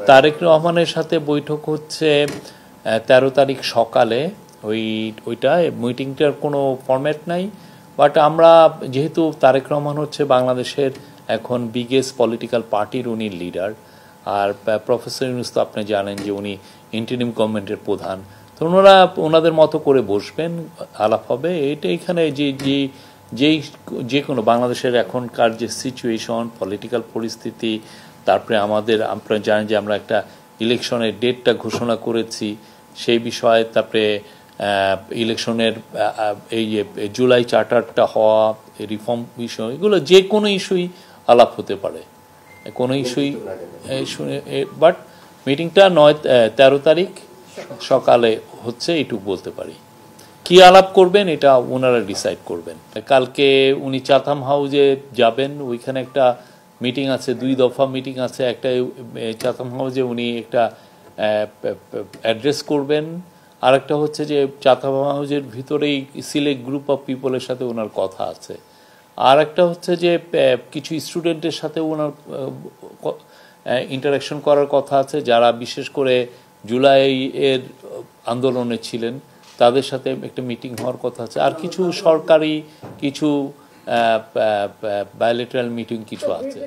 তারেক রহমানের সাথে বৈঠক হচ্ছে 13 তারিখ সকালে। ওইটা মিটিংটার কোনো ফরম্যাট নাই, বাট আমরা যেহেতু তারেক রহমান হচ্ছে বাংলাদেশের এখন বিগেস্ট পলিটিক্যাল পার্টির উনি লিডার, আর প্রফেসর ইউনূস তো আপনি জানেন যে উনি ইন্টারিম গভর্নমেন্টের প্রধান, তো ওনাদের মতো করে বসবেন, আলাপ হবে। এটা এখানে যে কোনো বাংলাদেশের এখনকার যে সিচুয়েশন, পলিটিক্যাল পরিস্থিতি, তারপরে আপনারা জানেন যে আমরা একটা ইলেকশনের ডেটটা ঘোষণা করেছি সেই বিষয়ে, তারপরে ইলেকশনের এই যে জুলাই চার্টারটা হওয়া, রিফর্ম বিষয়, এগুলো যে কোনো ইস্যুই আলাপ হতে পারে, কোনো ইস্যুই। বাট মিটিংটা 13 তারিখ সকালে হচ্ছে, এইটুকু বলতে পারি। কি আলাপ করবেন এটা ওনারা ডিসাইড করবেন। কালকে উনি চাথাম হাউজে যাবেন, ওইখানে একটা মিটিং আছে, 2 দফা মিটিং আছে। একটা চাথাম হাউজে উনি একটা অ্যাড্রেস করবেন, আর একটা হচ্ছে যে চাথাম হাউজের ভিতরেই সিলেক্ট গ্রুপ অফ পিপলের সাথে ওনার কথা আছে। আর একটা হচ্ছে যে কিছু স্টুডেন্টের সাথে ওনার ইন্টারাকশন করার কথা আছে, যারা বিশেষ করে জুলাইয়ের আন্দোলনে ছিলেন, তাদের সাথে একটা মিটিং হওয়ার কথা আছে। আর কিছু সরকারি কিছু বায়োলেটারাল মিটিং কিছু আছে।